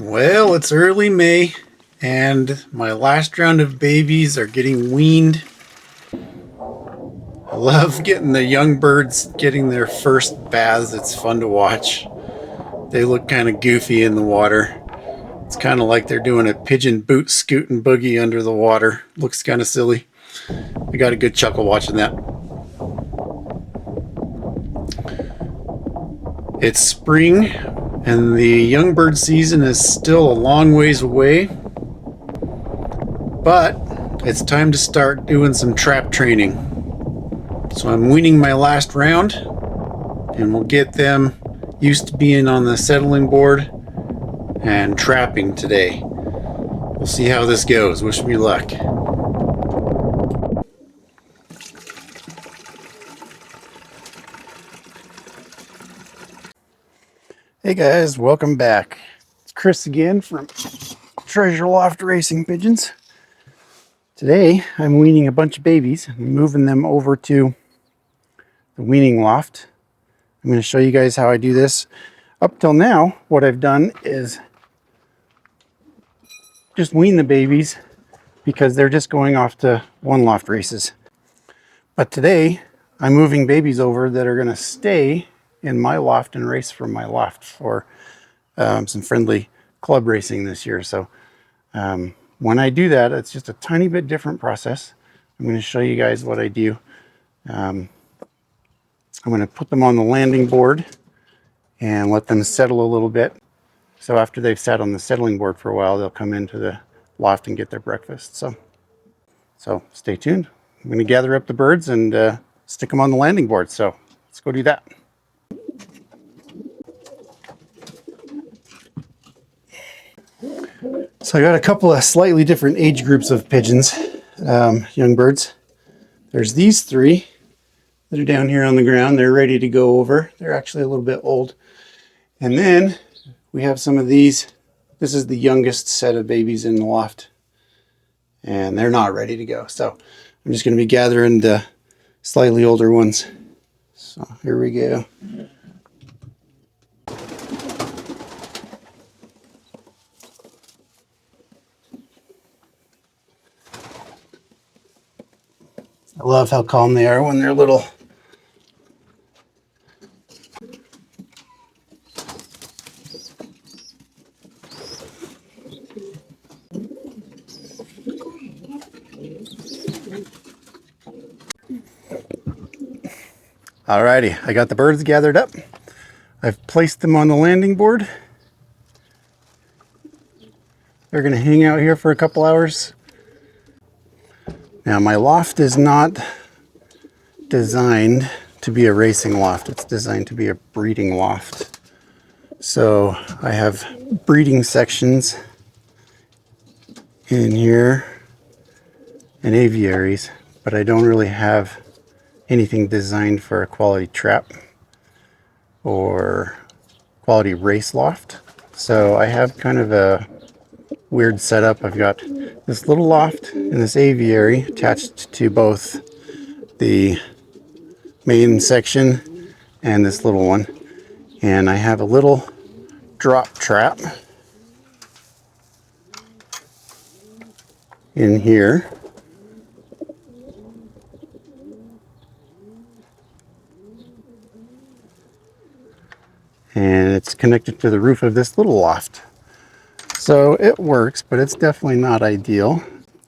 Well, it's early May, and my last round of babies are getting weaned. I love getting the young birds getting their first baths. It's fun to watch. They look kind of goofy in the water. It's kind of like they're doing a pigeon boot scoot and boogie under the water. Looks kind of silly. I got a good chuckle watching that. It's spring, and the young bird season is still a long ways away, but it's time to start doing some trap training. So I'm weaning my last round, and we'll get them used to being on the settling board and trapping today. We'll see how this goes. Wish me luck. Hey guys, welcome back. It's Chris again from Treasure Loft Racing Pigeons. Today I'm weaning a bunch of babies and moving them over to the weaning loft. I'm going to show you guys how I do this. Up till now, what I've done is just wean the babies because they're just going off to one loft races. But today I'm moving babies over that are going to stay in my loft and race from my loft for some friendly club racing this year. So when I do that, it's just a tiny bit different process. I'm going to show you guys what I do. I'm going to put them on the landing board and let them settle a little bit. So after they've sat on the settling board for a while, they'll come into the loft and get their breakfast. So stay tuned. I'm going to gather up the birds and stick them on the landing board. So let's go do that. So I got a couple of slightly different age groups of pigeons, young birds. There's these three that are down here on the ground. They're ready to go over. They're actually a little bit old. And then we have some of these. This is the youngest set of babies in the loft, and they're not ready to go. So I'm just going to be gathering the slightly older ones. So here we go. I love how calm they are when they're little. Alrighty, I got the birds gathered up. I've placed them on the landing board. They're going to hang out here for a couple hours. Now my loft is not designed to be a racing loft. It's designed to be a breeding loft. So I have breeding sections in here and aviaries, but I don't really have anything designed for a quality trap or quality race loft. So I have kind of a weird setup. I've got this little loft and this aviary attached to both the main section and this little one. And I have a little drop trap in here. And it's connected to the roof of this little loft. So it works, but it's definitely not ideal.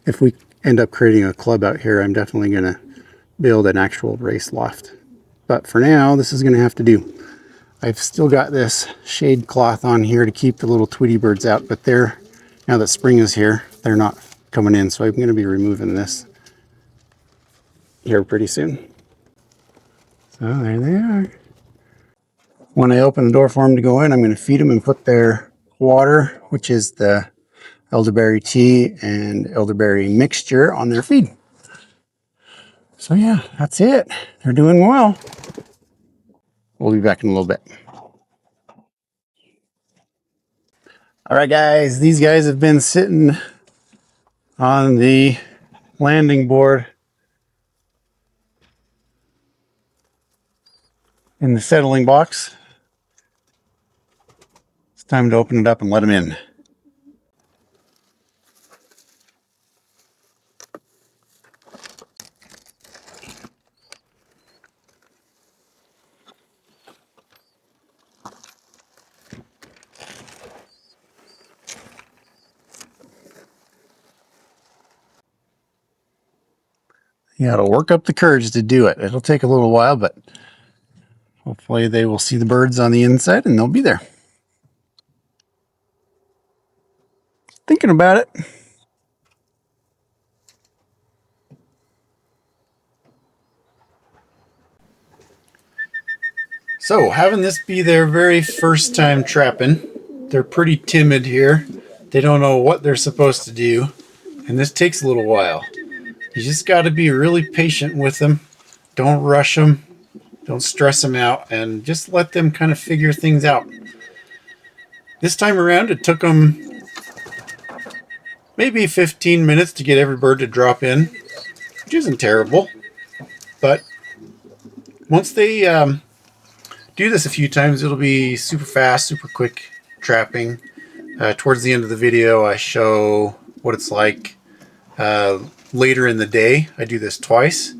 If we end up creating a club out here, I'm definitely going to build an actual race loft. But for now, this is going to have to do. I've still got this shade cloth on here to keep the little Tweety birds out, but now that spring is here, they're not coming in. So I'm going to be removing this here pretty soon. So there they are. When I open the door for them to go in, I'm going to feed them and put their water, which is the elderberry tea and elderberry mixture, on their feed. So yeah, that's it. They're doing well. We'll be back in a little bit. All right, guys, these guys have been sitting on the landing board in the settling box. It's time to open it up and let them in. You got to work up the courage to do it. It'll take a little while, but hopefully they will see the birds on the inside and they'll be there. Thinking about it. So, having this be their very first time trapping, they're pretty timid here. They don't know what they're supposed to do, and this takes a little while. You just got to be really patient with them. Don't rush them. Don't stress them out, and just let them kind of figure things out. This time around, it took them maybe 15 minutes to get every bird to drop in, which isn't terrible. But once they do this a few times, it'll be super fast, super quick trapping. Towards the end of the video, I show what it's like later in the day. I do this twice.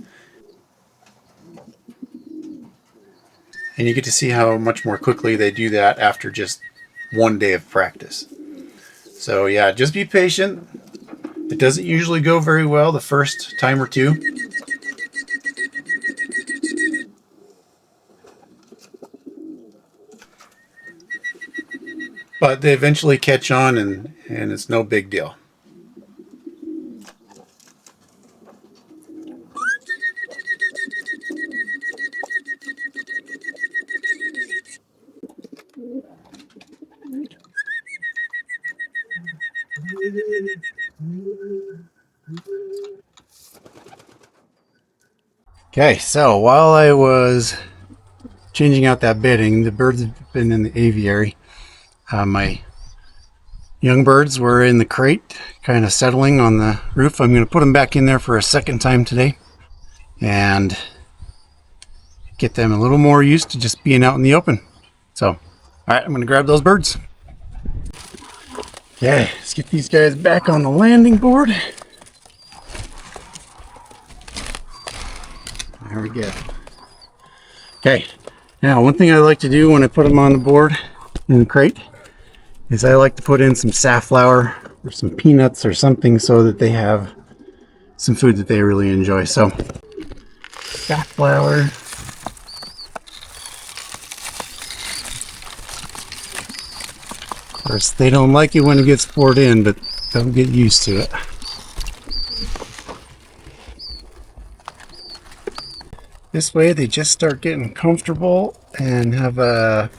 And you get to see how much more quickly they do that after just one day of practice. So yeah, just be patient. It doesn't usually go very well the first time or two. But they eventually catch on, and it's no big deal. Okay, so while I was changing out that bedding, the birds have been in the aviary. My young birds were in the crate, kind of settling on the roof. I'm going to put them back in there for a second time today and get them a little more used to just being out in the open. So, all right, I'm going to grab those birds. Okay, let's get these guys back on the landing board. There we go. Okay, now one thing I like to do when I put them on the board in the crate is I like to put in some safflower or some peanuts or something so that they have some food that they really enjoy. So, safflower. Of course, they don't like it when it gets poured in, but they'll get used to it. This way they just start getting comfortable and have a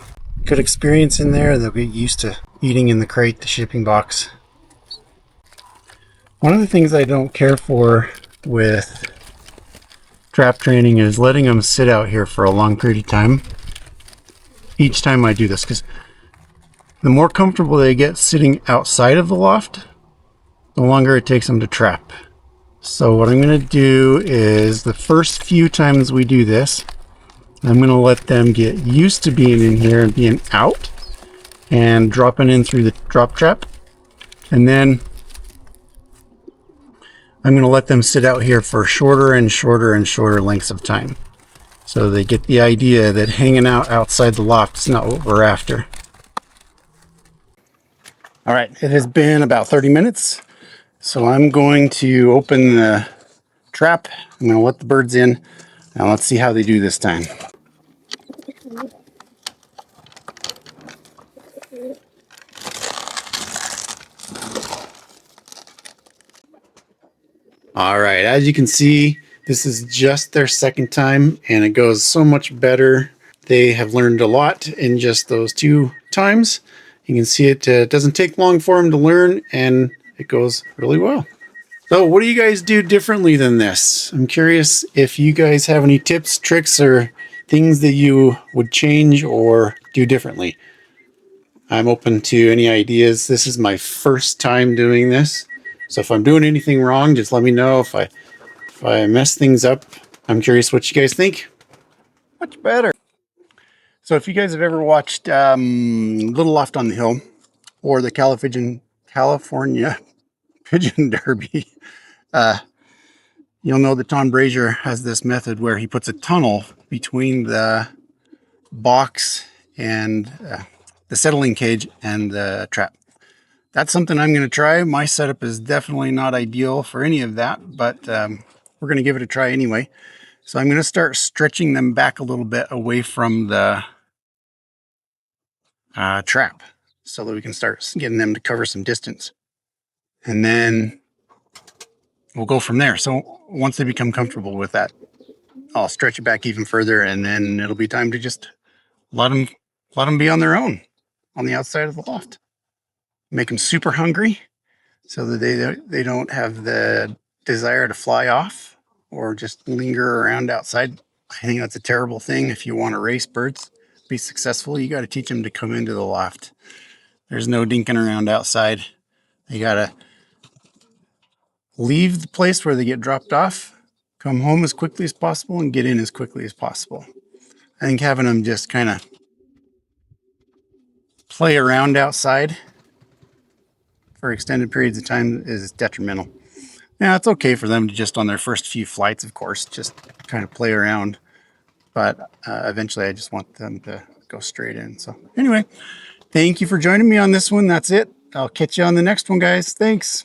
good experience in there. They'll get used to eating in the crate, the shipping box. One of the things I don't care for with trap training is letting them sit out here for a long period of time each time I do this, because the more comfortable they get sitting outside of the loft, the longer it takes them to trap. So what I'm going to do is the first few times we do this, I'm going to let them get used to being in here and being out and dropping in through the drop trap. And then I'm going to let them sit out here for shorter and shorter and shorter lengths of time. So they get the idea that hanging out outside the loft is not what we're after. All right, it has been about 30 minutes. So I'm going to open the trap. I'm going to let the birds in. Now let's see how they do this time. All right, as you can see, this is just their second time and it goes so much better. They have learned a lot in just those 2 times. You can see it doesn't take long for them to learn and it goes really well. So what do you guys do differently than this? I'm curious if you guys have any tips, tricks, or things that you would change or do differently. I'm open to any ideas. This is my first time doing this. So if I'm doing anything wrong, just let me know. If I mess things up, I'm curious what you guys think. Much better. So if you guys have ever watched Little Loft on the Hill or the California Pigeon Derby, you'll know that Tom Brazier has this method where he puts a tunnel between the box and the settling cage and the trap. That's something I'm going to try. My setup is definitely not ideal for any of that, but we're going to give it a try anyway. So I'm going to start stretching them back a little bit away from the trap so that we can start getting them to cover some distance. And then we'll go from there. So once they become comfortable with that, I'll stretch it back even further, and then it'll be time to just let them be on their own on the outside of the loft. Make them super hungry so that they don't have the desire to fly off or just linger around outside. I think that's a terrible thing. If you want to race birds, be successful, you got to teach them to come into the loft. There's no dinking around outside. You got to leave the place where they get dropped off, come home as quickly as possible, and get in as quickly as possible. I think having them just kind of play around outside for extended periods of time is detrimental. Now, it's okay for them to just on their first few flights, of course, just kind of play around. But eventually I just want them to go straight in. So anyway, thank you for joining me on this one. That's it. I'll catch you on the next one, guys. Thanks.